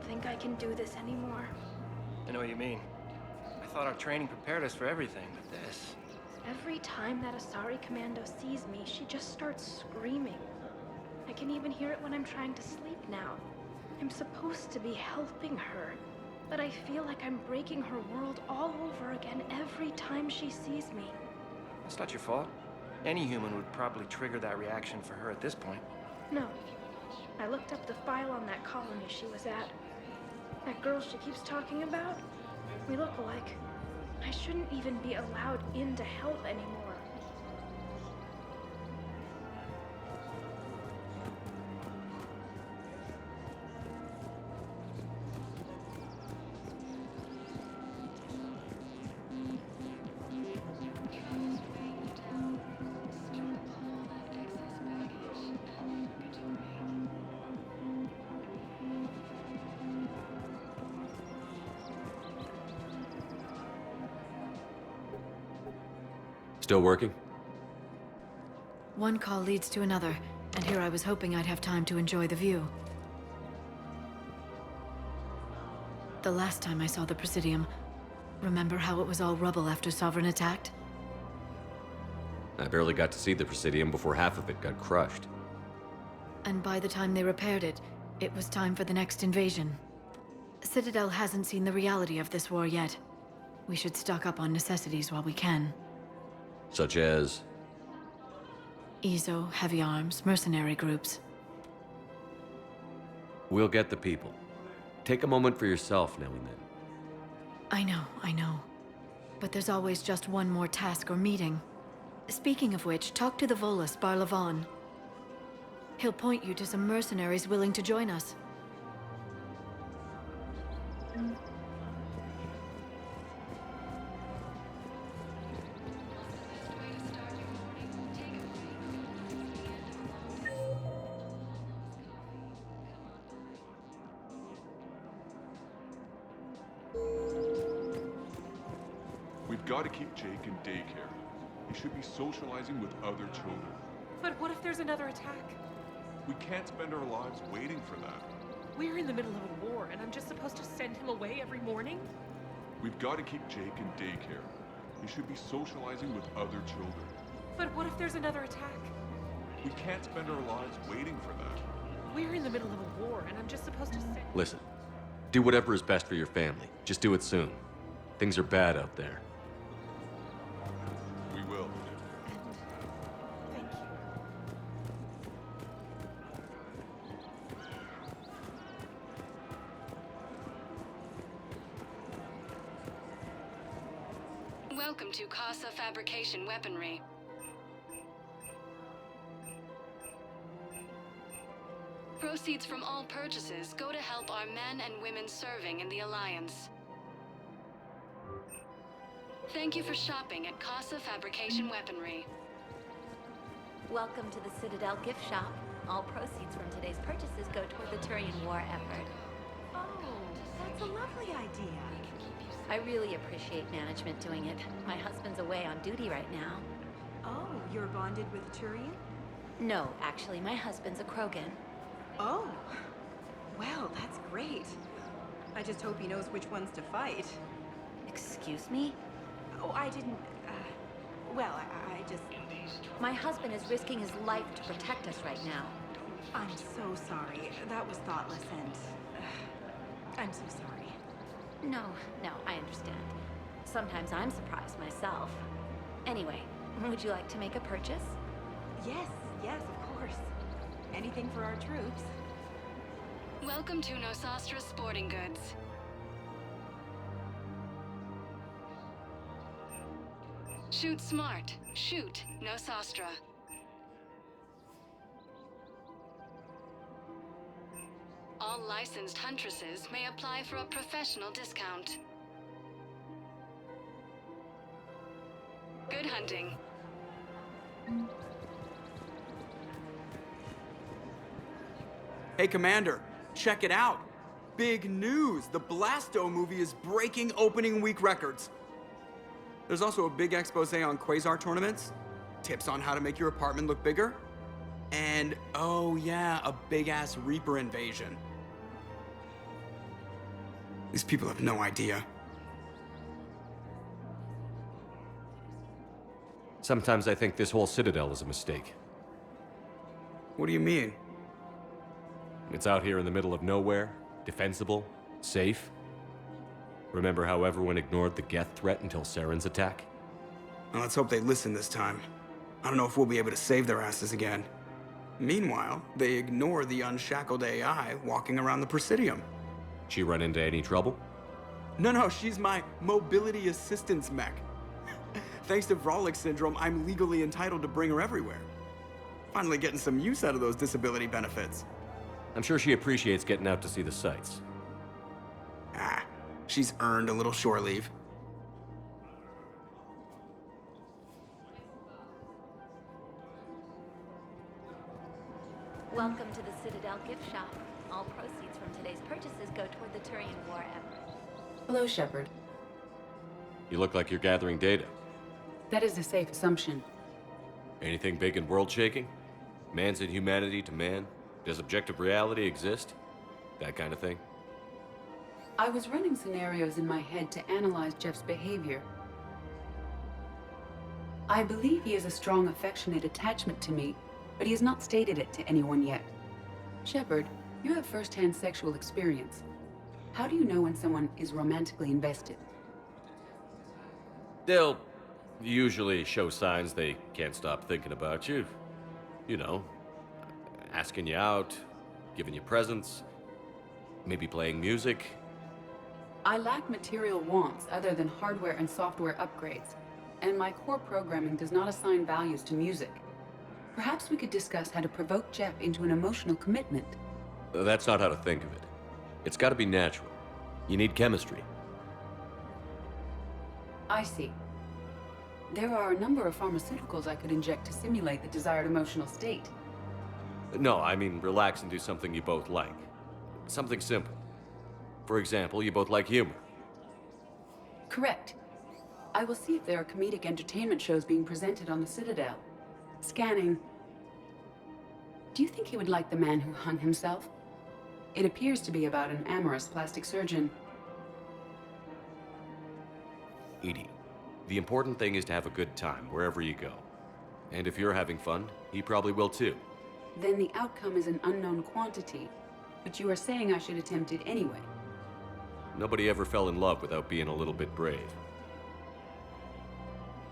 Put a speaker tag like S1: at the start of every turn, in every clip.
S1: think I can do this anymore.
S2: I know what you mean. I thought our training prepared us for everything, but this...
S1: Every time that Asari Commando sees me, she just starts screaming. I can even hear it when I'm trying to sleep now. I'm supposed to be helping her, but I feel like I'm breaking her world all over again every time she sees me.
S2: It's not your fault. Any human would probably trigger that reaction for her at this point.
S1: No. I looked up the file on that colony she was at. That girl she keeps talking about? We look alike. I shouldn't even be allowed in to help anymore.
S3: Still working?
S4: One call leads to another, and here I was hoping I'd have time to enjoy the view. The last time I saw the Presidium, remember how it was all rubble after Sovereign attacked?
S3: I barely got to see the Presidium before half of it got crushed.
S4: And by the time they repaired it, it was time for the next invasion. Citadel hasn't seen the reality of this war yet. We should stock up on necessities while we can.
S3: Such as?
S4: EZO, heavy arms, mercenary groups.
S3: We'll get the people. Take a moment for yourself now and then.
S4: I know. But there's always just one more task or meeting. Speaking of which, talk to the Volus, Barlavon. He'll point you to some mercenaries willing to join us.
S5: We've got to keep Jake in daycare. He should be socializing with other children.
S6: But what if there's another attack?
S5: We can't spend our lives waiting for that.
S6: We're in the middle of a war, and I'm just supposed to send him away every morning?
S5: We've got to keep Jake in daycare. He should be socializing with other children.
S6: But what if there's another attack?
S5: We can't spend our lives waiting for that.
S6: We're in the middle of a war, and I'm just supposed to send...
S3: Listen, do whatever is best for your family. Just do it soon. Things are bad out there.
S5: We will.
S6: Thank you.
S7: Welcome to CASA Fabrication Weaponry. Proceeds from all purchases go to help our men and women serving in the Alliance. Thank you for shopping at CASA Fabrication Weaponry.
S8: Welcome to the Citadel gift shop. All proceeds from today's purchases go toward the Turian war effort.
S9: Oh, that's a lovely idea.
S8: I really appreciate management doing it. My husband's away on duty right now.
S9: Oh, you're bonded with Turian?
S8: No, actually, my husband's a Krogan.
S9: Oh, well, that's great. I just hope he knows which ones to fight.
S8: Excuse me?
S9: Oh, I didn't, well, I just...
S8: My husband is risking his life to protect us right now.
S9: I'm so sorry. That was thoughtless and... I'm so sorry.
S8: No, I understand. Sometimes I'm surprised myself. Anyway, would you like to make a purchase?
S9: Yes, of course. Anything for our troops.
S7: Welcome to Nosastra Sporting Goods. Shoot smart. Shoot Nosastra. All licensed huntresses may apply for a professional discount. Good hunting.
S10: Hey, Commander, check it out. Big news! The Blasto movie is breaking opening week records. There's also a big expose on Quasar tournaments, tips on how to make your apartment look bigger, and, oh yeah, a big-ass Reaper invasion. These people have no idea.
S3: Sometimes I think this whole Citadel is a mistake.
S10: What do you mean?
S3: It's out here in the middle of nowhere, defensible, safe. Remember how everyone ignored the Geth threat until Saren's attack?
S10: Well, let's hope they listen this time. I don't know if we'll be able to save their asses again. Meanwhile, they ignore the unshackled AI walking around the Presidium.
S3: She run into any trouble?
S10: No, she's my mobility assistance mech. Thanks to Vrolic syndrome, I'm legally entitled to bring her everywhere. Finally getting some use out of those disability benefits.
S3: I'm sure she appreciates getting out to see the sights.
S10: Ah, she's earned a little shore leave.
S8: Welcome to the Citadel gift shop. All proceeds from today's purchases go toward the Turian war effort.
S11: Hello, Shepard.
S3: You look like you're gathering data.
S11: That is a safe assumption.
S3: Anything big and world-shaking? Man's inhumanity to man? Does objective reality exist? That kind of thing?
S11: I was running scenarios in my head to analyze Jeff's behavior. I believe he has a strong affectionate attachment to me, but he has not stated it to anyone yet. Shepard, you have first-hand sexual experience. How do you know when someone is romantically invested?
S3: They'll usually show signs they can't stop thinking about you. You know, asking you out, giving you presents, maybe playing music.
S11: I lack material wants other than hardware and software upgrades, and my core programming does not assign values to music. Perhaps we could discuss how to provoke Jeff into an emotional commitment.
S3: That's not how to think of it. It's got to be natural. You need chemistry.
S11: I see. There are a number of pharmaceuticals I could inject to simulate the desired emotional state.
S3: No, I mean relax and do something you both like. Something simple. For example, you both like humor.
S11: Correct. I will see if there are comedic entertainment shows being presented on the Citadel. Scanning. Do you think he would like The Man Who Hung Himself? It appears to be about an amorous plastic surgeon.
S3: Edie, the important thing is to have a good time wherever you go. And if you're having fun, he probably will too.
S11: Then the outcome is an unknown quantity, but you are saying I should attempt it anyway.
S3: Nobody ever fell in love without being a little bit brave.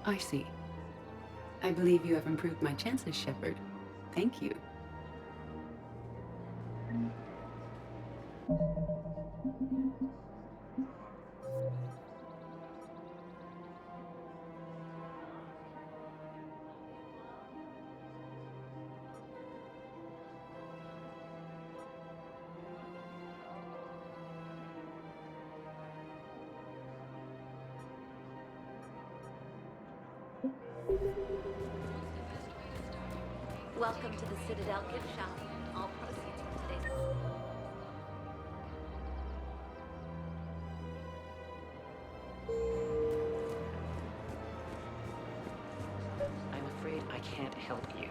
S11: I see. I believe you have improved my chances, Shepard. Thank you.
S8: Welcome to the Citadel gift shop. All proceeds from today's...
S12: I'm afraid I can't help you.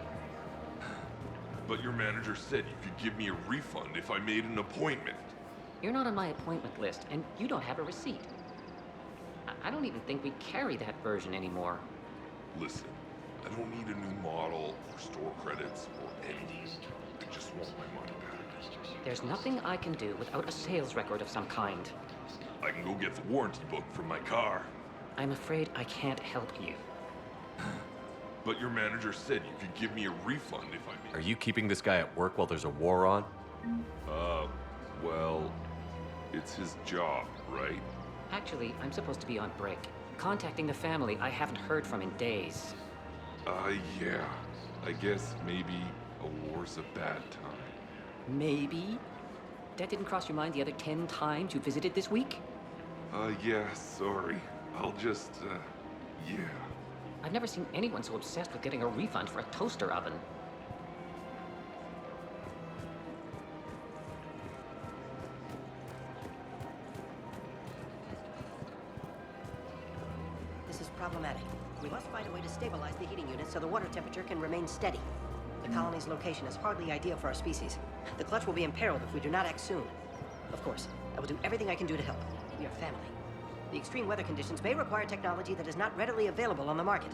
S5: But your manager said you could give me a refund if I made an appointment.
S12: You're not on my appointment list, and you don't have a receipt. I don't even think we carry that version anymore.
S5: Listen, I don't need a new model or store credits or anything. I just want my money back.
S12: There's nothing I can do without a sales record of some kind.
S5: I can go get the warranty book from my car.
S12: I'm afraid I can't help you.
S5: But your manager said you could give me a refund if I made...
S3: Are you keeping this guy at work while there's a war on?
S5: Well, it's his job, right?
S12: Actually, I'm supposed to be on break. Contacting the family I haven't heard from in days.
S5: Yeah. I guess maybe a war's a bad time.
S12: Maybe? That didn't cross your mind the other 10 times you visited this week?
S5: Yeah, sorry. I'll just, yeah.
S12: I've never seen anyone so obsessed with getting a refund for a toaster oven.
S13: This is problematic. We must find a way to stabilize the heating unit so the water temperature can remain steady. The colony's location is hardly ideal for our species. The clutch will be imperiled if we do not act soon. Of course, I will do everything I can do to help. your family. The extreme weather conditions may require technology that is not readily available on the market.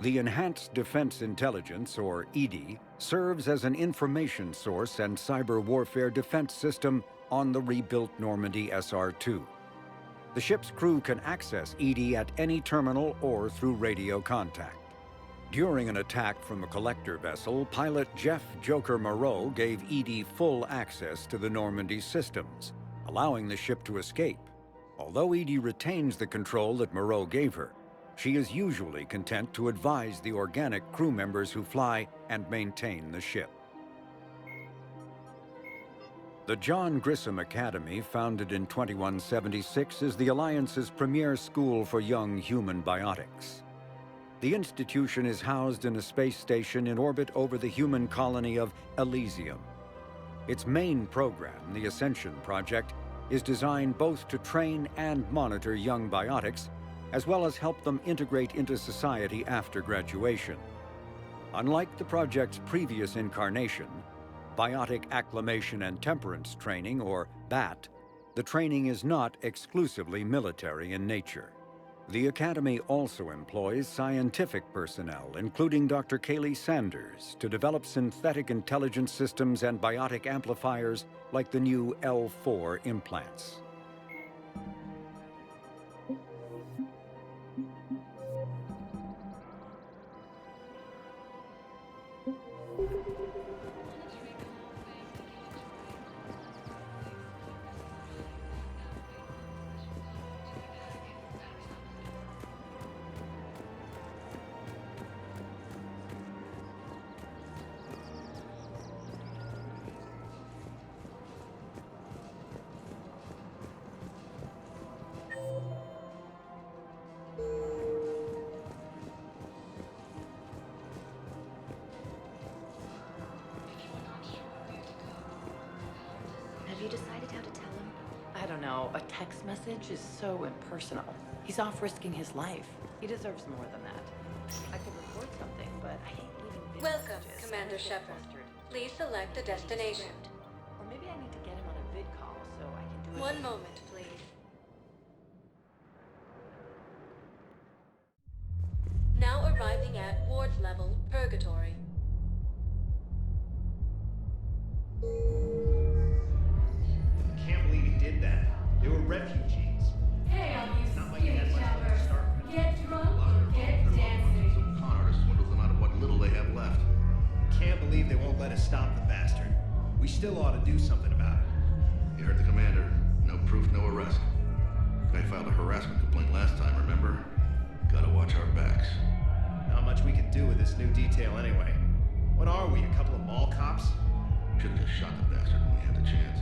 S14: The Enhanced Defense Intelligence, or EDI, serves as an information source and cyber warfare defense system on the rebuilt Normandy SR-2. The ship's crew can access EDI at any terminal or through radio contact. During an attack from a collector vessel, pilot Jeff Joker Moreau gave EDI full access to the Normandy systems, allowing the ship to escape. Although EDI retains the control that Moreau gave her, she is usually content to advise the organic crew members who fly and maintain the ship. The John Grissom Academy, founded in 2176, is the Alliance's premier school for young human biotics. The institution is housed in a space station in orbit over the human colony of Elysium. Its main program, the Ascension Project, is designed both to train and monitor young biotics, as well as help them integrate into society after graduation. Unlike the project's previous incarnation, Biotic Acclimation and Temperance Training, or BAT, the training is not exclusively military in nature. The Academy also employs scientific personnel, including Dr. Kaylee Sanders, to develop synthetic intelligence systems and biotic amplifiers like the new L4 implants.
S15: Have you decided how to tell him? I don't know. A text message is so impersonal. He's off risking his life. He deserves more than that. I could record something, but I hate leaving video
S7: Welcome,
S15: messages.
S7: Commander Shepard. Please select a destination.
S15: Or maybe I need to get him on a vid call so I can do it.
S7: One moment, please. Now arriving at ward level, Purgatory.
S16: Can't believe he did that. They were refugees.
S17: Hey, all you
S16: Not like he had
S17: skinny
S16: much money to
S17: choppers.
S16: start with.
S17: Get drunk or get dancing.
S16: Some con artist swindles them out of what little they have left. Can't believe they won't let us stop the bastard. We still ought to do something about it.
S18: You heard the commander. No proof, no arrest. Guy filed a harassment complaint last time, remember? Gotta watch our backs.
S16: Not much we can do with this new detail anyway. What are we, a couple of mall cops?
S18: Should've just shot the bastard when we had the chance.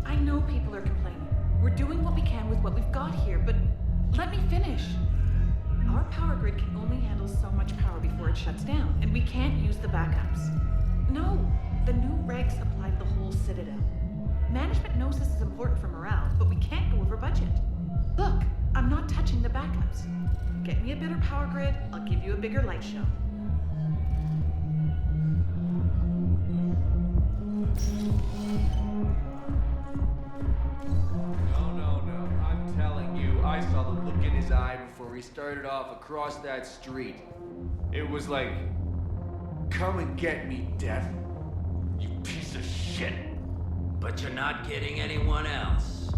S6: I know people are complaining. We're doing what we can with what we've got here, but let me finish. Our power grid can only handle so much power before it shuts down, and we can't use the backups. No, the new regs apply to the whole Citadel. Management knows this is important for morale, but we can't go over budget. Look, I'm not touching the backups. Get me a better power grid, I'll give you a bigger light show.
S19: No. I'm telling you, I saw the look in his eye before he started off across that street. It was like, come and get me, Death. You piece of shit.
S20: But you're not getting anyone else.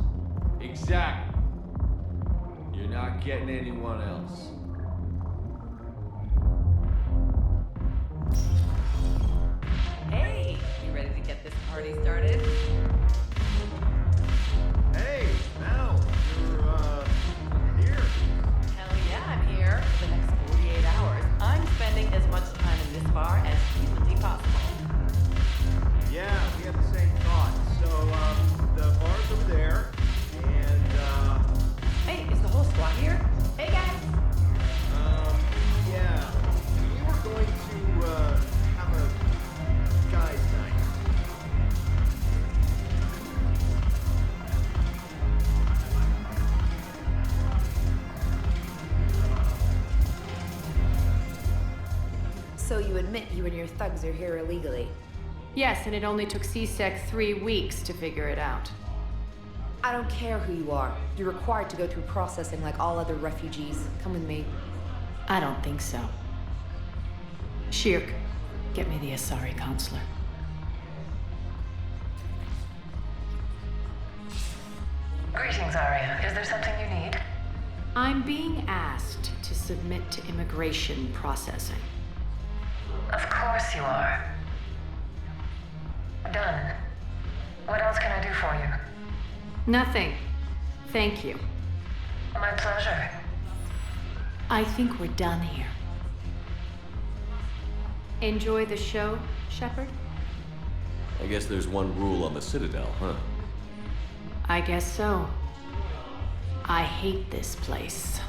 S19: Exactly. You're not getting anyone else.
S15: Hey, you ready to get this party started?
S16: Hey, Mel, you're here.
S15: Hell yeah, I'm here. For the next 48 hours, I'm spending as much time in this bar as humanly possible.
S16: Yeah, we had the same thought. So, the bar's over there, and,
S15: Hey, is the whole squad here? Hey, guys!
S16: yeah.
S21: your thugs are here illegally.
S22: Yes, and it only took CSEC 3 weeks to figure it out.
S21: I don't care who you are. You're required to go through processing like all other refugees. Come with me.
S22: I don't think so. Shirk, get me the Asari counselor.
S23: Greetings, Arya. Is there something you need?
S22: I'm being asked to submit to immigration processing.
S23: Of course you are. Done. What else can I do for you?
S22: Nothing. Thank you.
S23: My pleasure.
S22: I think we're done here. Enjoy the show, Shepard?
S3: I guess there's one rule on the Citadel, huh?
S22: I guess so. I hate this place.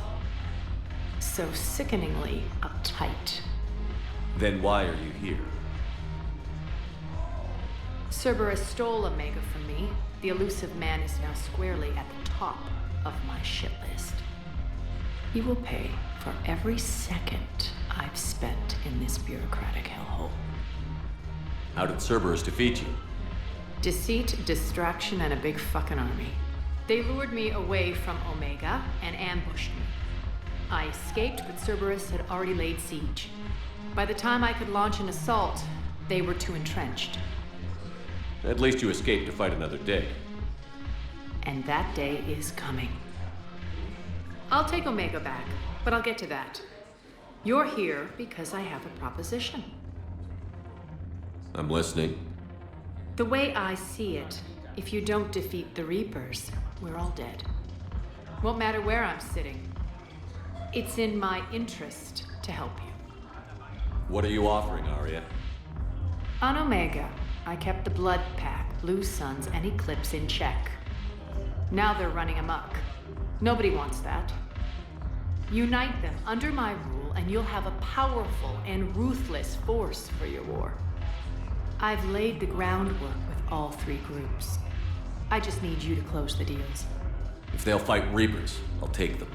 S22: So sickeningly uptight.
S3: Then why are you here?
S22: Cerberus stole Omega from me. The elusive man is now squarely at the top of my shit list. He will pay for every second I've spent in this bureaucratic hellhole.
S3: How did Cerberus defeat you?
S22: Deceit, distraction, and a big fucking army. They lured me away from Omega and ambushed me. I escaped, but Cerberus had already laid siege. By the time I could launch an assault, they were too entrenched.
S3: At least you escaped to fight another day.
S22: And that day is coming. I'll take Omega back, but I'll get to that. You're here because I have a proposition.
S3: I'm listening.
S22: The way I see it, if you don't defeat the Reapers, we're all dead. Won't matter where I'm sitting. It's in my interest to help you.
S3: What are you offering, Arya?
S22: On Omega, I kept the Blood Pack, Blue Suns, and Eclipse in check. Now they're running amok. Nobody wants that. Unite them under my rule, and you'll have a powerful and ruthless force for your war. I've laid the groundwork with all 3 groups. I just need you to close the deals.
S3: If they'll fight Reapers, I'll take them.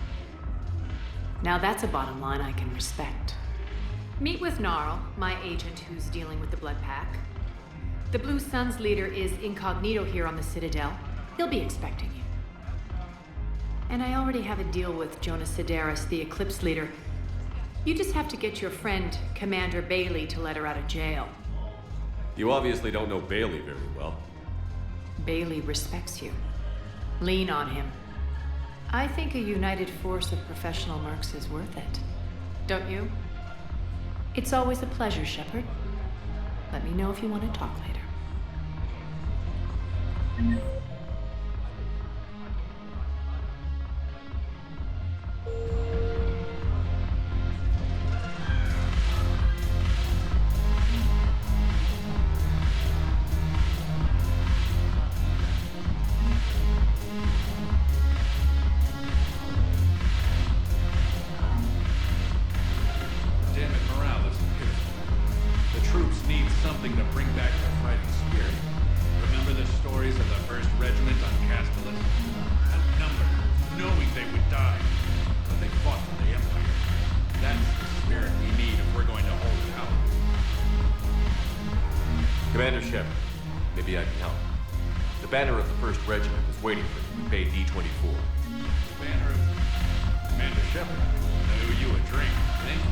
S22: Now that's a bottom line I can respect. Meet with Gnarl, my agent who's dealing with the Blood Pack. The Blue Suns leader is incognito here on the Citadel. He'll be expecting you. And I already have a deal with Jonas Sidaris, the Eclipse leader. You just have to get your friend, Commander Bailey, to let her out of jail.
S3: You obviously don't know Bailey very well.
S22: Bailey respects you. Lean on him. I think a united force of professional mercs is worth it. Don't you? It's always a pleasure, Shepard. Let me know if you want to talk later.
S24: Damn it, morale is pitiful. The troops need something to bring back their fighting spirit. Remember the stories of the 1st Regiment on Castellus? Outnumbered, knowing they would die. But they fought for the Empire. That's the spirit we need if we're going to hold power.
S3: Commander Shepard, maybe I can help. The banner of the 1st Regiment is waiting for you in Bay D-24.
S24: The banner of Commander Shepard. I owe you a drink. Thank you.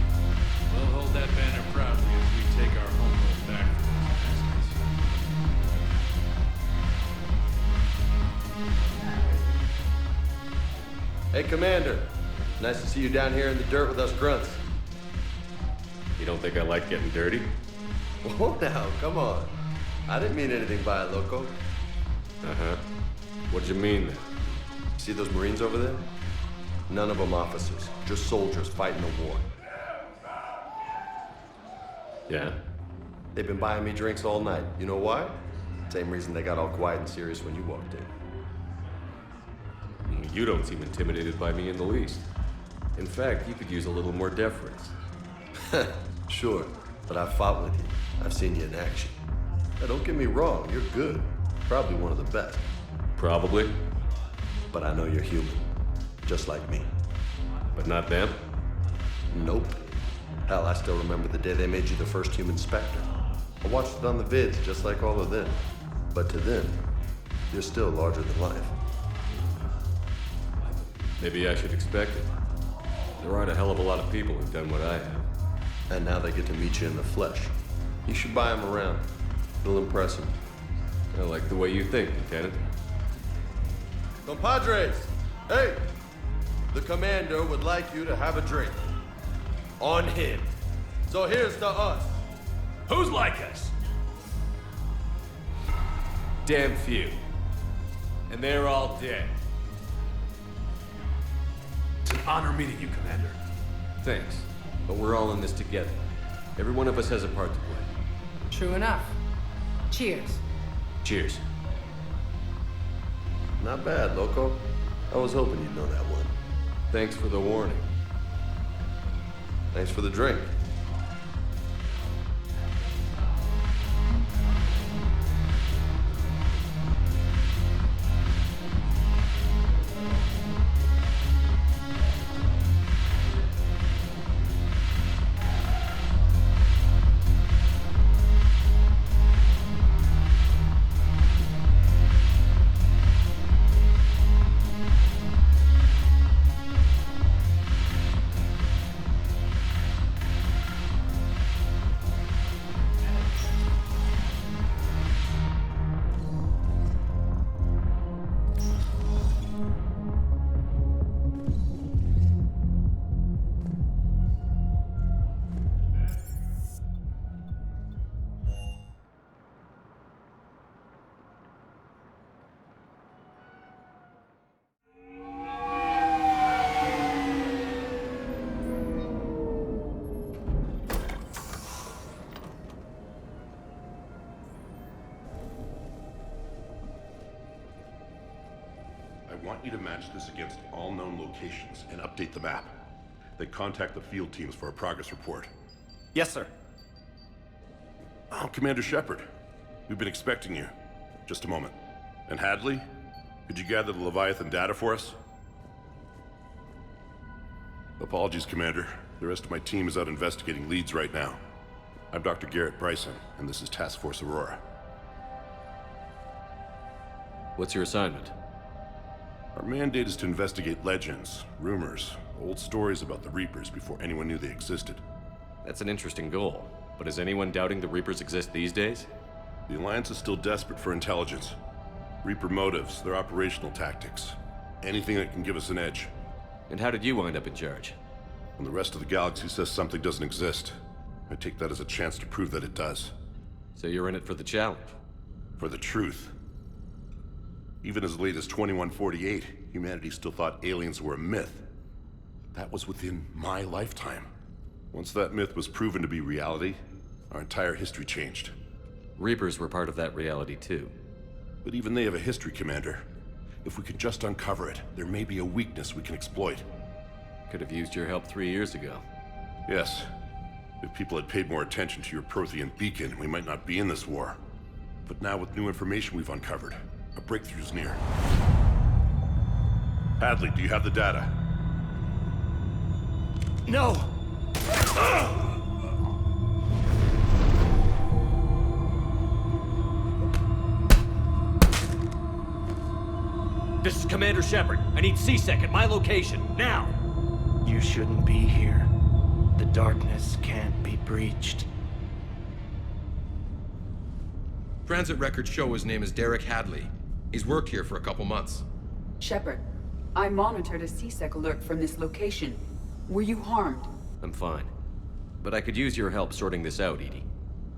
S24: We'll hold that banner proudly as we take our homeworld back from those bastards.
S25: Hey, Commander. Nice to see you down here in the dirt with us grunts.
S3: You don't think I like getting dirty?
S25: Oh, now, come on. I didn't mean anything by it, loco.
S3: Uh-huh. What'd you mean then?
S25: See those Marines over there? None of them officers, just soldiers fighting the war.
S3: Yeah?
S25: They've been buying me drinks all night. You know why? Same reason they got all quiet and serious when you walked in.
S3: You don't seem intimidated by me in the least. In fact, you could use a little more deference.
S25: Sure, but I've fought with you. I've seen you in action. Now, don't get me wrong, you're good. Probably one of the best.
S3: Probably.
S25: But I know you're human. Just like me.
S3: But not them?
S25: Nope. Hell, I still remember the day they made you the first human Spectre. I watched it on the vids, just like all of them. But to them, you're still larger than life.
S3: Maybe I should expect it. There aren't a hell of a lot of people who've done what I have.
S25: And now they get to meet you in the flesh. You should buy them around. It'll impress them.
S3: I like the way you think, Lieutenant.
S25: Compadres! Hey! The Commander would like you to have a drink. On him. So here's to us.
S24: Who's like us?
S3: Damn few. And they're all dead.
S24: It's an honor meeting you, Commander.
S3: Thanks. But we're all in this together. Every one of us has a part to play.
S21: True enough. Cheers.
S3: Cheers.
S25: Not bad, Loco. I was hoping you'd know that one.
S3: Thanks for the warning.
S25: Thanks for the drink.
S1: I want you to match this against all known locations and update the map. Then contact the field teams for a progress report.
S2: Yes, sir.
S1: Oh, Commander Shepard. We've been expecting you. Just a moment. And Hadley, could you gather the Leviathan data for us? Apologies, Commander. The rest of my team is out investigating leads right now. I'm Dr. Garrett Bryson, and this is Task Force Aurora.
S3: What's your assignment?
S1: Our mandate is to investigate legends, rumors, old stories about the Reapers before anyone knew they existed.
S3: That's an interesting goal. But is anyone doubting the Reapers exist these days?
S1: The Alliance is still desperate for intelligence. Reaper motives, their operational tactics. Anything that can give us an edge.
S3: And how did you wind up in charge?
S1: When the rest of the galaxy says something doesn't exist, I take that as a chance to prove that it does.
S3: So you're in it for the challenge?
S1: For the truth. Even as late as 2148, humanity still thought aliens were a myth. That was within my lifetime. Once that myth was proven to be reality, our entire history changed.
S3: Reapers were part of that reality too.
S1: But even they have a history, Commander. If we could just uncover it, there may be a weakness we can exploit.
S3: Could have used your help 3 years ago.
S1: Yes. If people had paid more attention to your Prothean beacon, we might not be in this war. But now with new information we've uncovered, a breakthrough's near. Hadley, do you have the data?
S2: No!
S3: This is Commander Shepard. I need C-Sec at my location, now!
S2: You shouldn't be here. The darkness can't be breached.
S4: Transit records show his name is Derek Hadley. He's worked here for a couple months.
S11: Shepard, I monitored a C-Sec alert from this location. Were you harmed?
S3: I'm fine. But I could use your help sorting this out, Edie.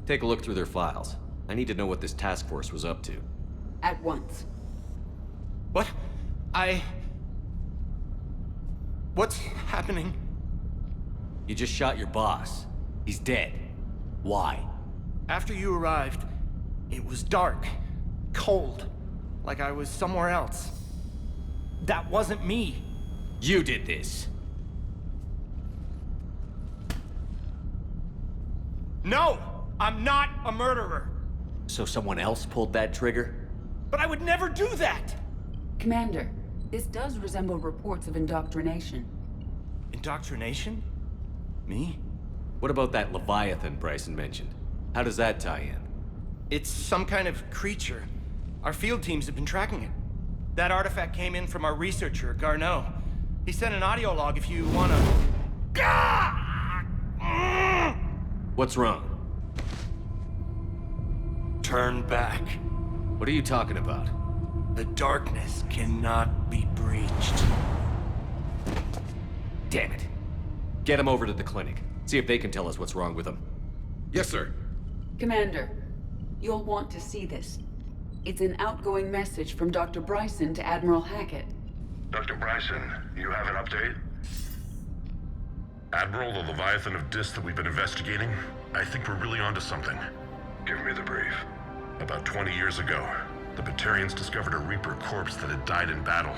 S3: Take a look through their files. I need to know what this task force was up to.
S11: At once.
S2: What? What's happening?
S3: You just shot your boss. He's dead. Why?
S2: After you arrived, it was dark, cold, like I was somewhere else. That wasn't me.
S3: You did this.
S2: No! I'm not a murderer!
S3: So someone else pulled that trigger?
S2: But I would never do that!
S11: Commander, this does resemble reports of indoctrination.
S2: Indoctrination? Me?
S3: What about that Leviathan Bryson mentioned? How does that tie in?
S2: It's some kind of creature. Our field teams have been tracking it. That artifact came in from our researcher, Garneau. He sent an audio log if you wanna...
S3: What's wrong?
S2: Turn back.
S3: What are you talking about?
S2: The darkness cannot be breached.
S3: Damn it. Get him over to the clinic. See if they can tell us what's wrong with him.
S4: Yes, sir.
S11: Commander, you'll want to see this. It's an outgoing message from Dr. Bryson to Admiral Hackett.
S5: Dr. Bryson, you have an update?
S1: Admiral, the Leviathan of Dis that we've been investigating, I think we're really onto something.
S5: Give me the brief.
S1: About 20 years ago, the Batarians discovered a Reaper corpse that had died in battle.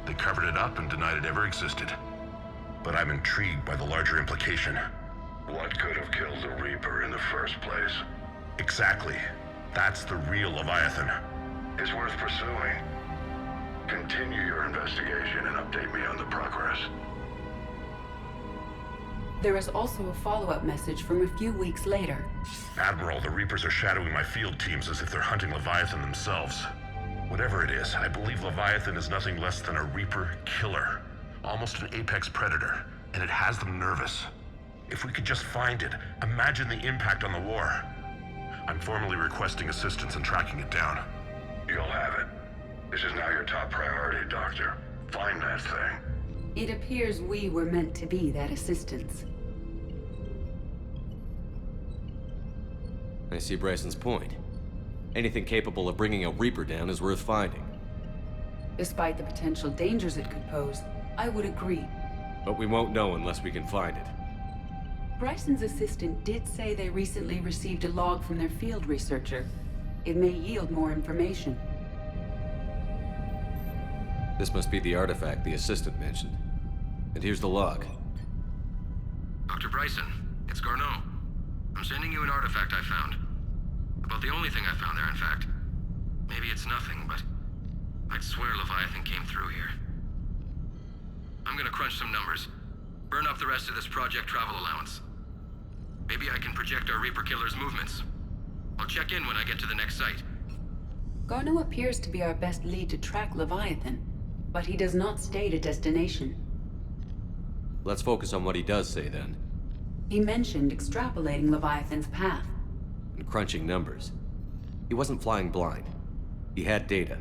S1: They covered it up and denied it ever existed. But I'm intrigued by the larger implication.
S5: What could have killed the Reaper in the first place?
S1: Exactly. That's the real Leviathan.
S5: It's worth pursuing. Continue your investigation and update me on the progress.
S11: There is also a follow-up message from a few weeks later.
S1: Admiral, the Reapers are shadowing my field teams as if they're hunting Leviathan themselves. Whatever it is, I believe Leviathan is nothing less than a Reaper killer. Almost an apex predator, and it has them nervous. If we could just find it, imagine the impact on the war. I'm formally requesting assistance in tracking it down.
S5: You'll have it. This is now your top priority, Doctor. Find that thing.
S11: It appears we were meant to be that assistance.
S3: I see Bryson's point. Anything capable of bringing a Reaper down is worth finding.
S11: Despite the potential dangers it could pose, I would agree.
S3: But we won't know unless we can find it.
S11: Bryson's assistant did say they recently received a log from their field researcher. It may yield more information.
S3: This must be the artifact the assistant mentioned. And here's the log.
S4: Dr. Bryson, it's Garneau. I'm sending you an artifact I found. About the only thing I found there, in fact. Maybe it's nothing, but I'd swear Leviathan came through here. I'm gonna crunch some numbers. Burn up the rest of this project travel allowance. Maybe I can project our Reaper killer's movements. I'll check in when I get to the next site.
S11: Garneau appears to be our best lead to track Leviathan, but he does not state a destination.
S3: Let's focus on what he does say then.
S11: He mentioned extrapolating Leviathan's path.
S3: And crunching numbers. He wasn't flying blind. He had data.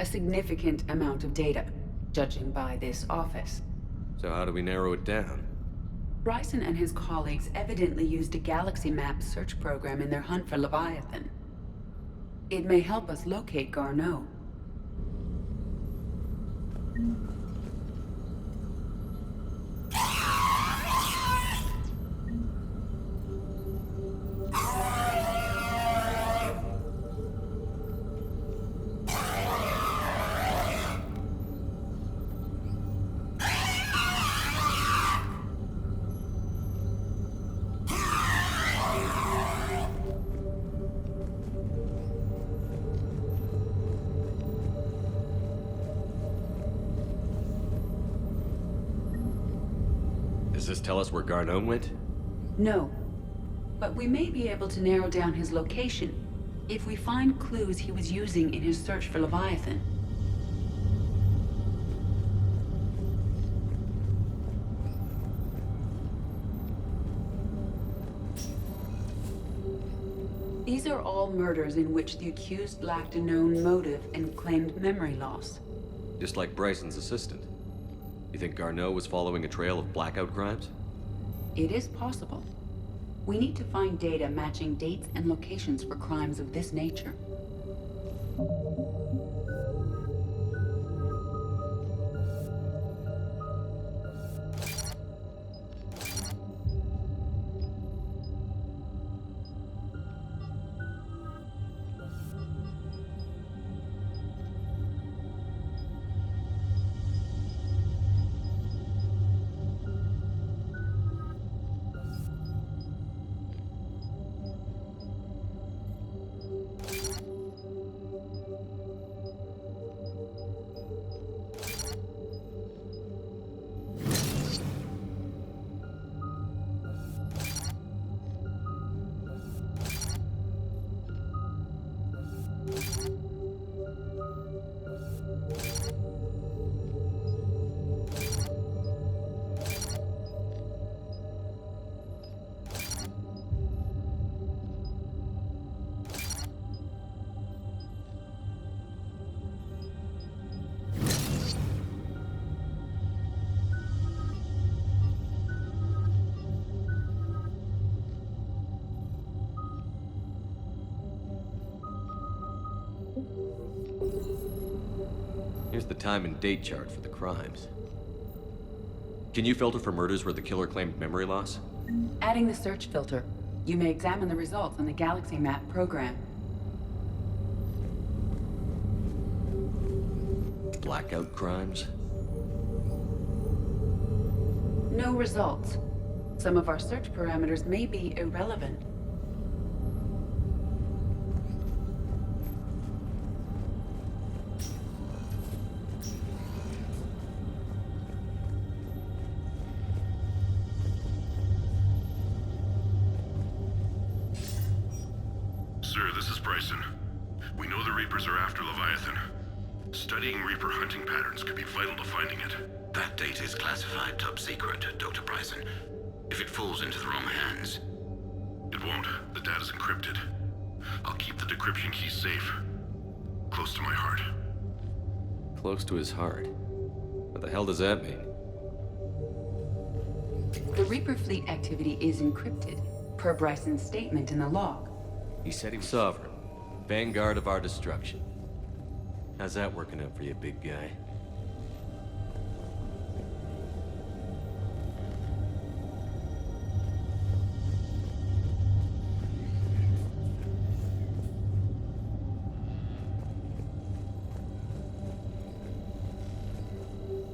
S11: A significant amount of data, judging by this office.
S3: So how do we narrow it down?
S11: Bryson and his colleagues evidently used a galaxy map search program in their hunt for Leviathan. It may help us locate Garneau.
S3: Does this tell us where Garneau went?
S11: No, but we may be able to narrow down his location if we find clues he was using in his search for Leviathan. These are all murders in which the accused lacked a known motive and claimed memory loss.
S3: Just like Bryson's assistant. You think Garneau was following a trail of blackout crimes?
S11: It is possible. We need to find data matching dates and locations for crimes of this nature.
S3: Here's the time and date chart for the crimes. Can you filter for murders where the killer claimed memory loss?
S11: Adding the search filter, you may examine the results on the Galaxy Map program.
S3: Blackout crimes?
S11: No results. Some of our search parameters may be irrelevant.
S5: Sir, this is Bryson. We know the Reapers are after Leviathan. Studying Reaper hunting patterns could be vital to finding it.
S20: That data is classified top secret, Dr. Bryson. If it falls into the wrong hands...
S5: It won't. The data's encrypted. I'll keep the decryption key safe. Close to my heart.
S3: Close to his heart. What the hell does that mean?
S11: The Reaper fleet activity is encrypted, per Bryson's statement in the log.
S3: He said he was sovereign. Vanguard of our destruction. How's that working out for you, big guy?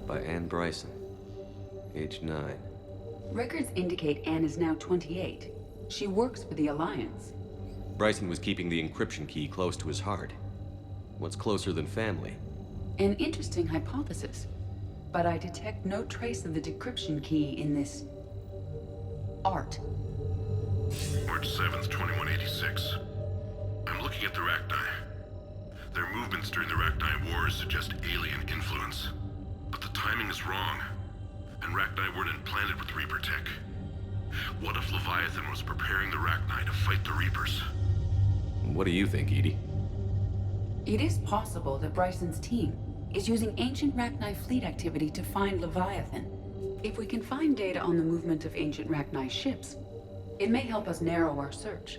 S3: By Anne Bryson. Age 9.
S11: Records indicate Anne is now 28. She works for the Alliance.
S3: Bryson was keeping the encryption key close to his heart. What's closer than family?
S11: An interesting hypothesis. But I detect no trace of the decryption key in this... art.
S5: March 7th, 2186. I'm looking at the Rachni. Their movements during the Rachni Wars suggest alien influence. But the timing is wrong. And Rachni weren't implanted with Reaper tech. What if Leviathan was preparing the Rachni to fight the Reapers?
S3: What do you think, Edie?
S11: It is possible that Bryson's team is using ancient Rachni fleet activity to find Leviathan. If we can find data on the movement of ancient Rachni ships, it may help us narrow our search.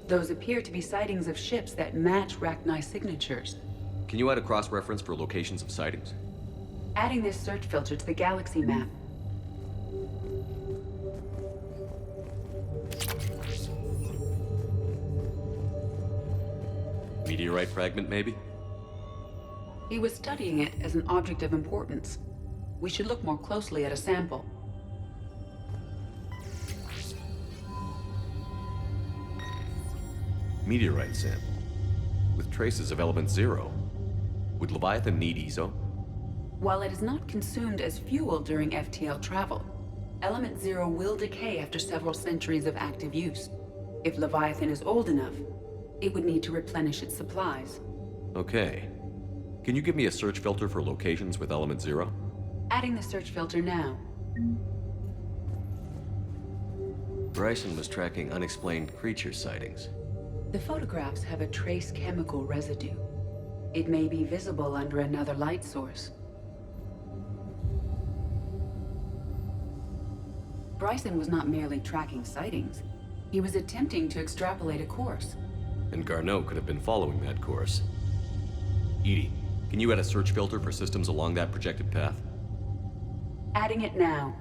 S11: Those appear to be sightings of ships that match Rachni signatures.
S3: Can you add a cross-reference for locations of sightings?
S11: Adding this search filter to the Galaxy Map.
S3: Meteorite fragment, maybe?
S11: He was studying it as an object of importance. We should look more closely at a sample.
S3: Meteorite sample. With traces of element 0. Would Leviathan need ESO?
S11: While it is not consumed as fuel during FTL travel, element 0 will decay after several centuries of active use. If Leviathan is old enough, it would need to replenish its supplies.
S3: Okay. Can you give me a search filter for locations with element 0?
S11: Adding the search filter now.
S3: Bryson was tracking unexplained creature sightings.
S11: The photographs have a trace chemical residue. It may be visible under another light source. Bryson was not merely tracking sightings. He was attempting to extrapolate a course.
S3: And Garneau could have been following that course. Edie, can you add a search filter for systems along that projected path?
S11: Adding it now.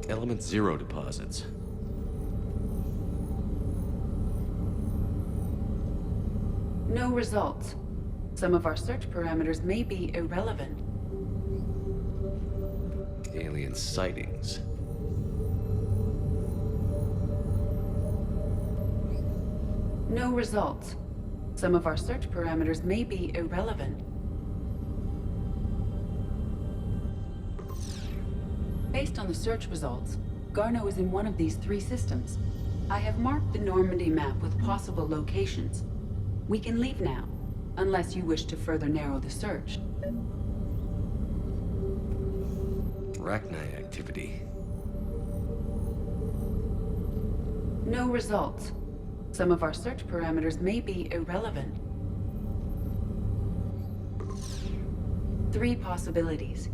S3: Element Zero deposits.
S11: No results. Some of our search parameters may be irrelevant.
S3: Alien sightings.
S11: No results. Some of our search parameters may be irrelevant. Based on the search results, Garneau is in one of these 3 systems. I have marked the Normandy map with possible locations. We can leave now, unless you wish to further narrow the search.
S3: Arachnite activity.
S11: No results. Some of our search parameters may be irrelevant. 3 possibilities.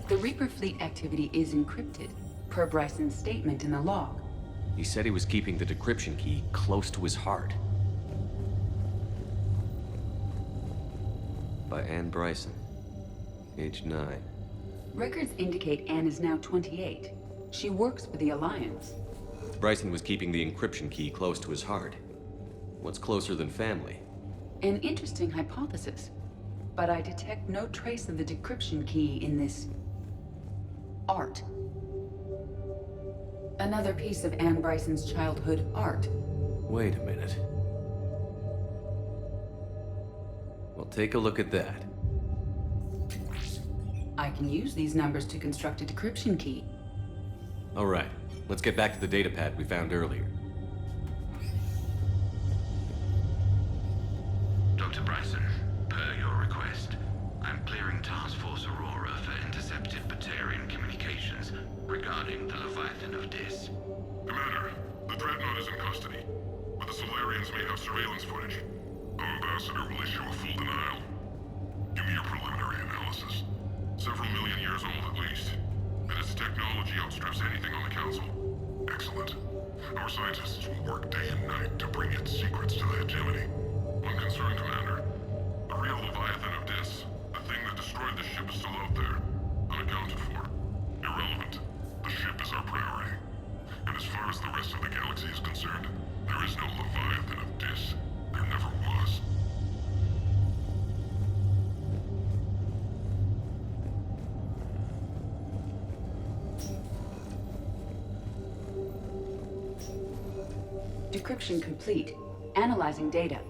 S11: The Reaper fleet activity is encrypted, per Bryson's statement in the log.
S3: He said he was keeping the decryption key close to his heart. By Anne Bryson, age 9.
S11: Records indicate Anne is now 28. She works for the Alliance.
S3: Bryson was keeping the encryption key close to his heart. What's closer than family?
S11: An interesting hypothesis, but I detect no trace of the decryption key in this art. Another piece of Anne Bryson's childhood art.
S3: Wait a minute. Well, take a look at that.
S11: I can use these numbers to construct a decryption key.
S3: All right, let's get back to the datapad we found earlier.
S20: Dr. Bryson, per your request, I'm clearing Task Force Aurora for intercepted Batarian communications regarding the Leviathan of Dis.
S5: Commander, the Dreadnought is in custody, but the Solarians may have surveillance footage. Our ambassador will issue a full denial. Give me your preliminary analysis. Several million years old at least, and its technology outstrips anything on the Council. Excellent. Our scientists will work day and night to bring its secrets to the hegemony. One concern, Commander. The real Leviathan of Dis, the thing that destroyed the ship, is still out there, unaccounted for. Irrelevant. The ship is our priority. And as far as the rest of the galaxy is concerned, there is no Leviathan of Dis. There never was.
S11: Decryption complete. Analyzing data.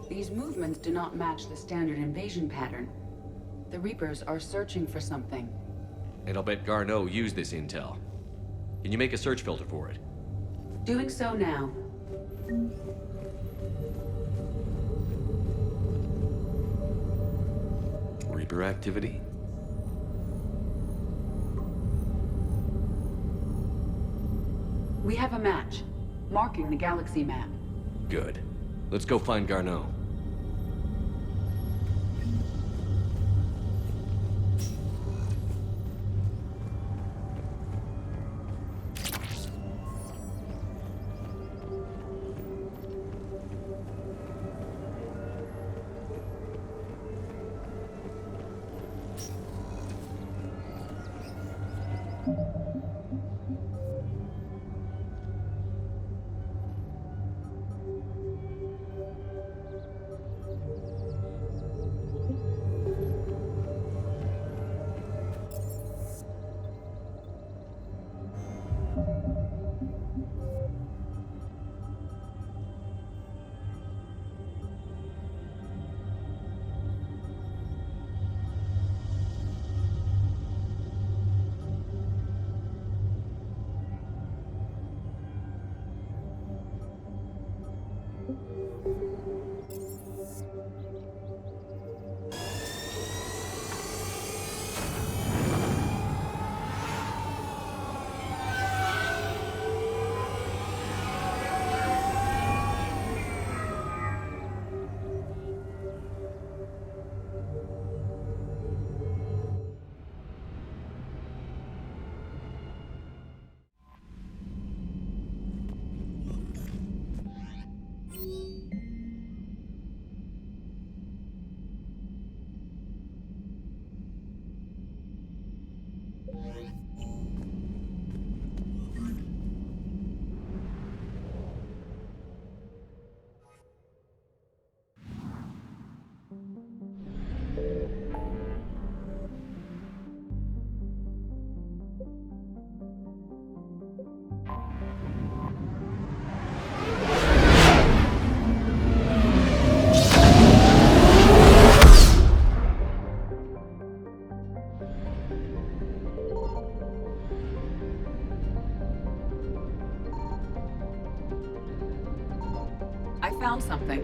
S11: These movements do not match the standard invasion pattern. The Reapers are searching for something.
S3: And I'll bet Garneau used this intel. Can you make a search filter for it?
S11: Doing so now.
S3: Reaper activity?
S11: We have a match, marking the galaxy map.
S3: Good. Let's go find Garneau.
S11: found something.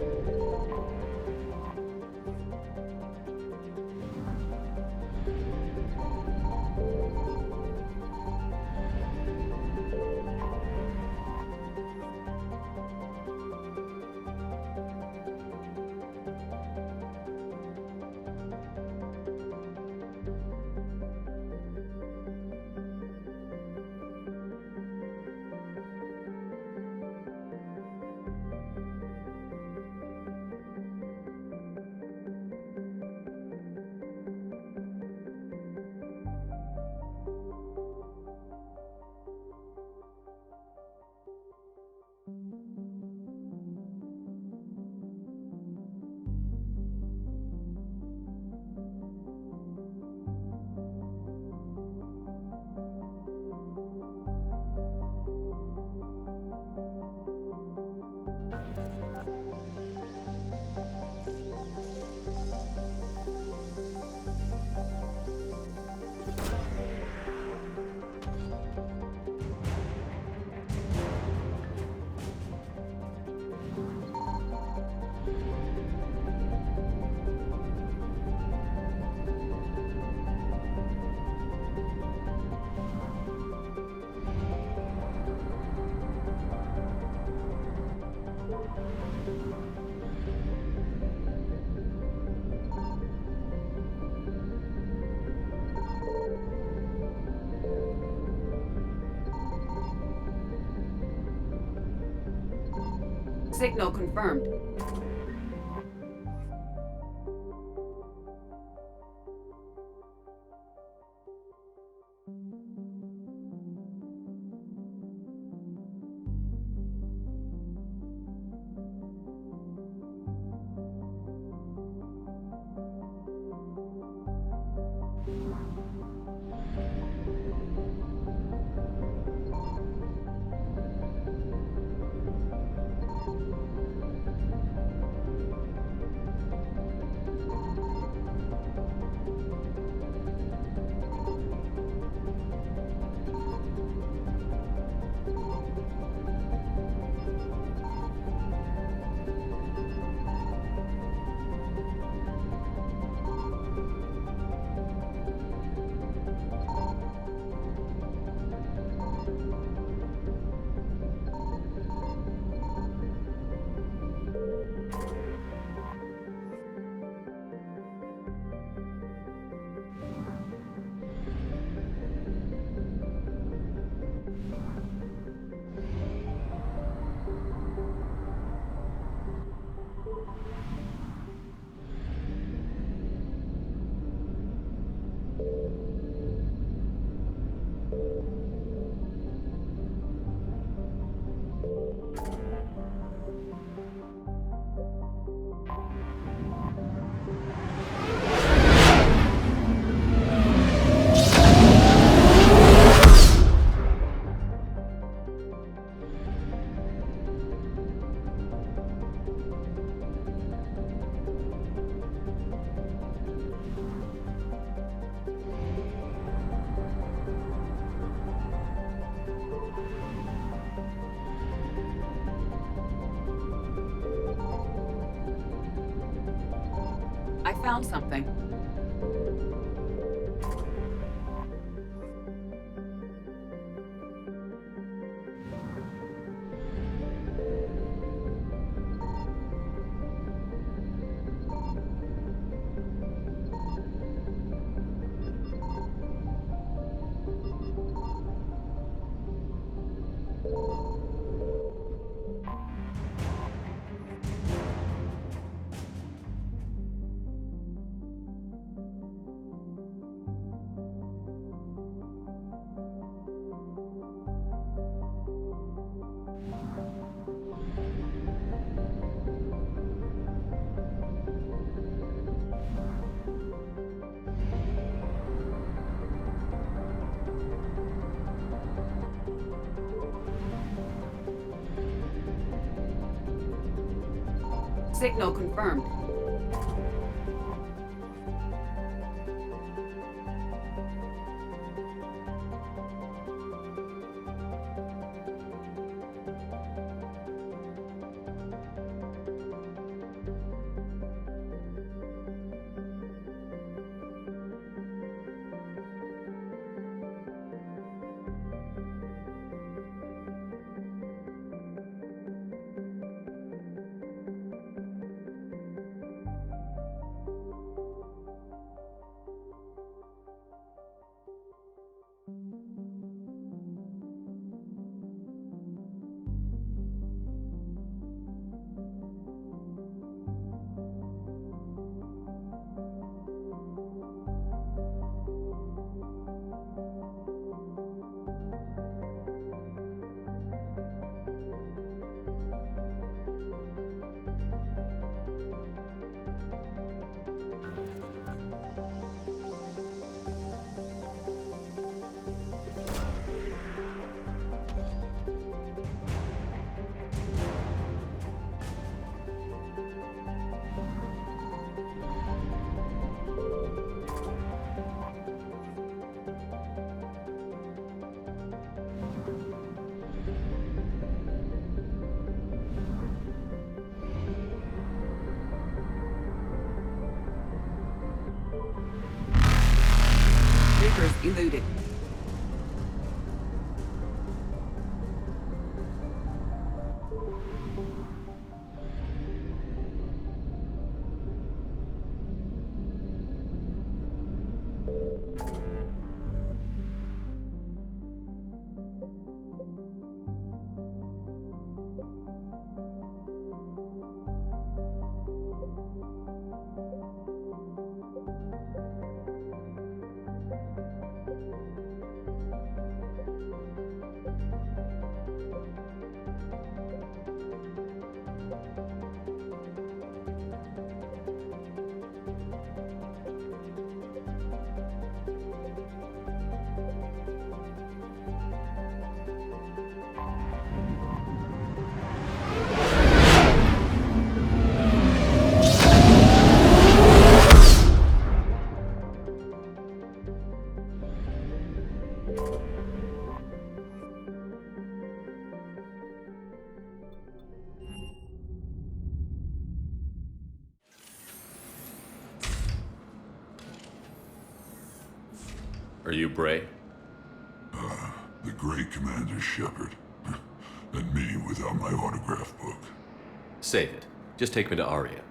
S11: Signal confirmed. I found something. Signal confirmed. Workers eluded.
S3: Are you Bray?
S8: The great Commander Shepard. And me without my autograph book.
S3: Save it. Just take me to Aria.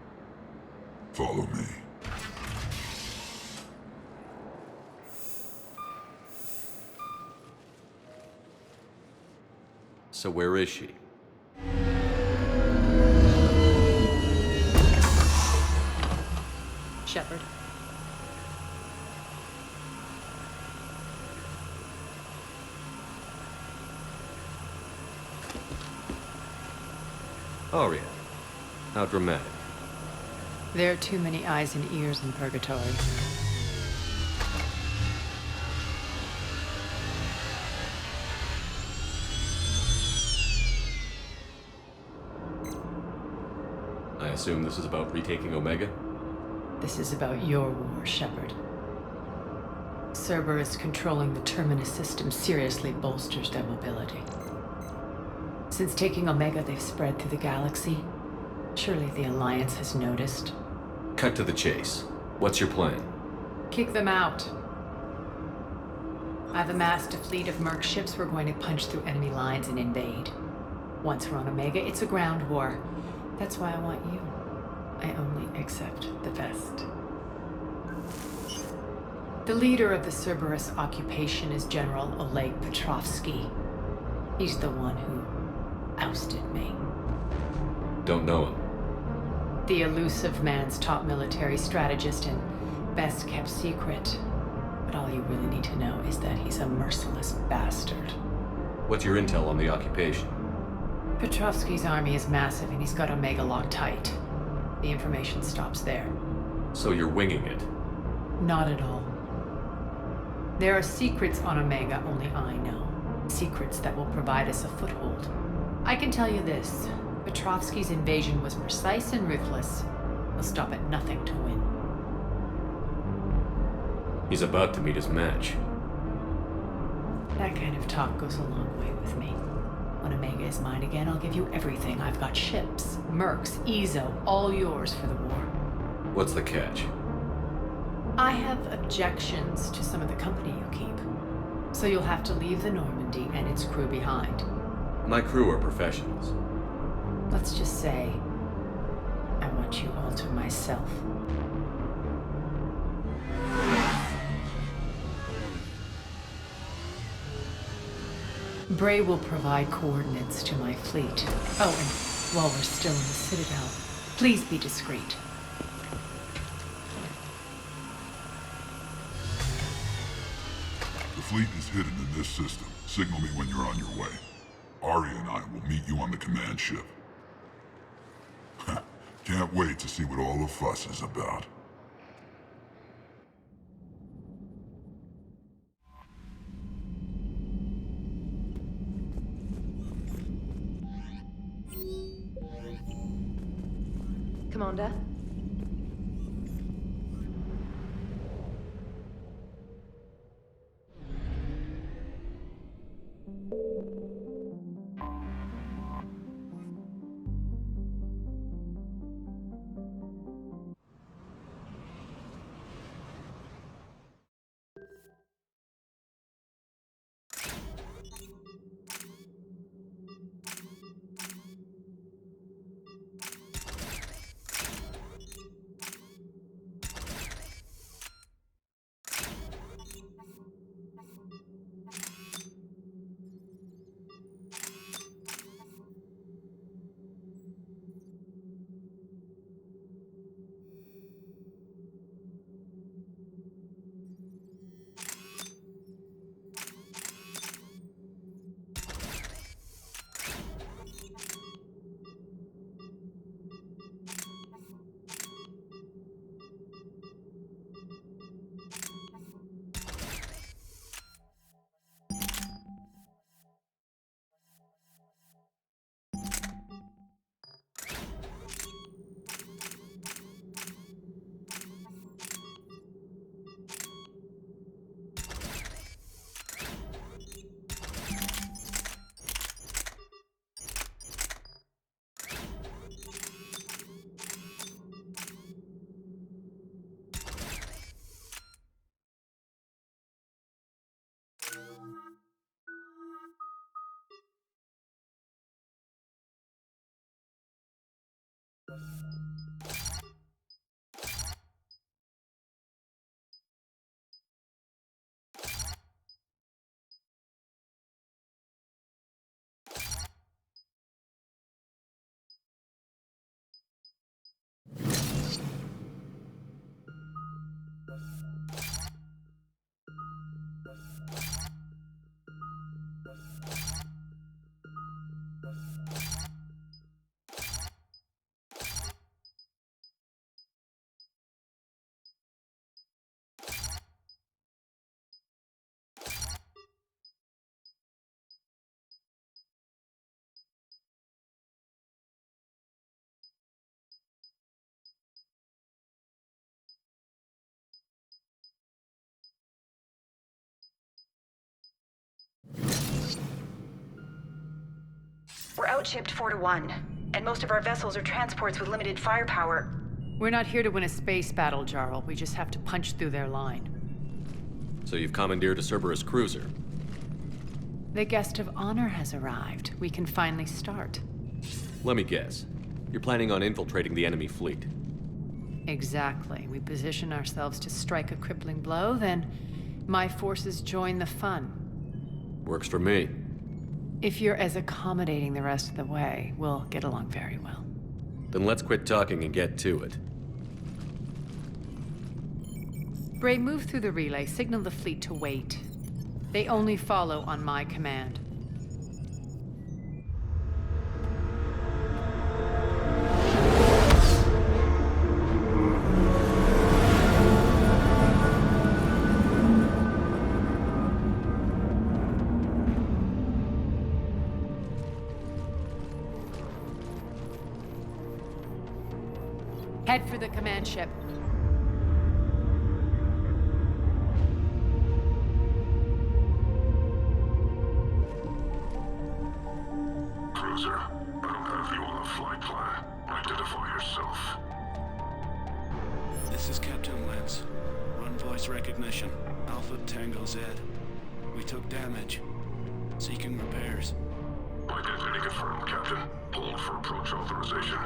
S8: Follow me.
S3: So where is she?
S22: Shepard.
S3: Aria. How dramatic.
S22: There are too many eyes and ears in Purgatory.
S3: I assume this is about retaking Omega?
S22: This is about your war, Shepard. Cerberus controlling the Terminus system seriously bolsters their mobility. Since taking Omega, they've spread through the galaxy. Surely the Alliance has noticed.
S3: Cut to the chase. What's your plan?
S22: Kick them out. I've amassed a fleet of merc ships. We're going to punch through enemy lines and invade. Once we're on Omega, it's a ground war. That's why I want you. I only accept the best. The leader of the Cerberus occupation is General Oleg Petrovsky. He's the one who ousted me.
S3: Don't know him.
S22: The elusive man's top military strategist and best kept secret. But all you really need to know is that he's a merciless bastard.
S3: What's your intel on the occupation?
S22: Petrovsky's army is massive and he's got Omega locked tight. The information stops there.
S3: So you're winging it?
S22: Not at all. There are secrets on Omega only I know. Secrets that will provide us a foothold. I can tell you this. Petrovsky's invasion was precise and ruthless. He'll stop at nothing to win.
S3: He's about to meet his match.
S22: That kind of talk goes a long way with me. When Omega is mine again, I'll give you everything. I've got ships, mercs, Ezo, all yours for the war.
S3: What's the catch?
S22: I have objections to some of the company you keep. So you'll have to leave the Normandy and its crew behind.
S3: My crew are professionals.
S22: Let's just say, I want you all to myself. Bray will provide coordinates to my fleet. Oh, and while we're still in the Citadel, please be discreet.
S8: The fleet is hidden in this system. Signal me when you're on your way. Aria and I will meet you on the command ship. Can't wait to see what all the fuss is about.
S21: Commander?
S9: We're outshipped 4-1, and most of our vessels are transports with limited firepower.
S22: We're not here to win a space battle, Jarl. We just have to punch through their line.
S3: So you've commandeered a Cerberus cruiser.
S22: The guest of honor has arrived. We can finally start.
S3: Let me guess. You're planning on infiltrating the enemy fleet.
S22: Exactly. We position ourselves to strike a crippling blow, then my forces join the fun.
S3: Works for me.
S22: If you're as accommodating the rest of the way, we'll get along very well.
S3: Then let's quit talking and get to it.
S22: Gray, move through the relay. Signal the fleet to wait. They only follow on my command. Head for the command ship.
S8: Cruiser, I don't have you on the flight plan. Identify yourself.
S10: This is Captain Lance. Run voice recognition. Alpha Tango Z. We took damage. Seeking repairs.
S8: Identity confirmed, Captain. Hold for approach authorization.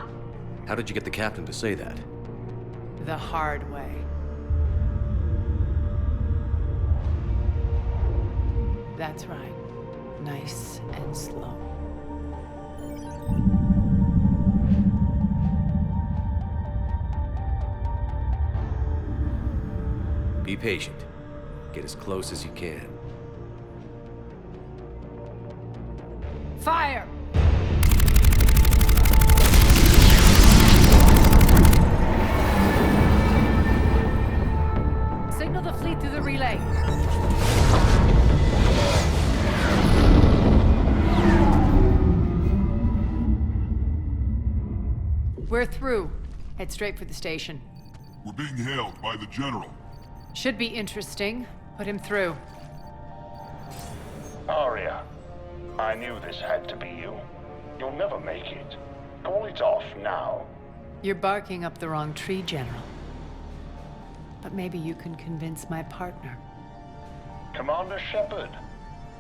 S3: How did you get the captain to say that?
S22: The hard way. That's right. Nice and slow.
S3: Be patient. Get as close as you can.
S22: Fire! Signal the fleet through the relay. We're through. Head straight for the station.
S8: We're being hailed by the General.
S22: Should be interesting. Put him through.
S12: Arya, I knew this had to be you. You'll never make it. Call it off now.
S22: You're barking up the wrong tree, General. But maybe you can convince my partner.
S12: Commander Shepard,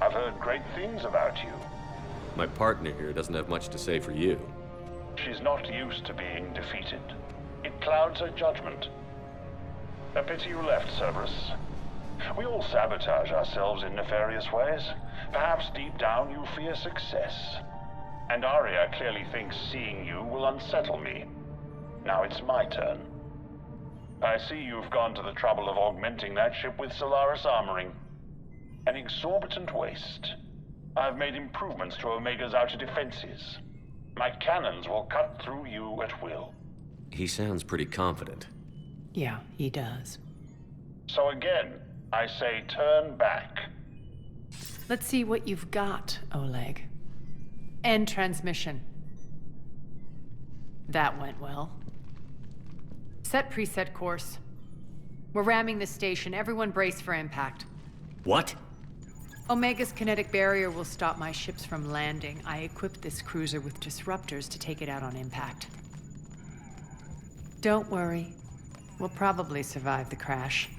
S12: I've heard great things about you.
S3: My partner here doesn't have much to say for you.
S12: She's not used to being defeated. It clouds her judgment. A pity you left, Cerberus. We all sabotage ourselves in nefarious ways. Perhaps deep down you fear success. And Arya clearly thinks seeing you will unsettle me. Now it's my turn. I see you've gone to the trouble of augmenting that ship with Solaris armoring. An exorbitant waste. I've made improvements to Omega's outer defenses. My cannons will cut through you at will.
S3: He sounds pretty confident.
S22: Yeah, he does.
S12: So again, I say turn back.
S22: Let's see what you've got, Oleg. End transmission. That went well. Set preset course. We're ramming the station. Everyone brace for impact.
S3: What?
S22: Omega's kinetic barrier will stop my ships from landing. I equipped this cruiser with disruptors to take it out on impact. Don't worry. We'll probably survive the crash.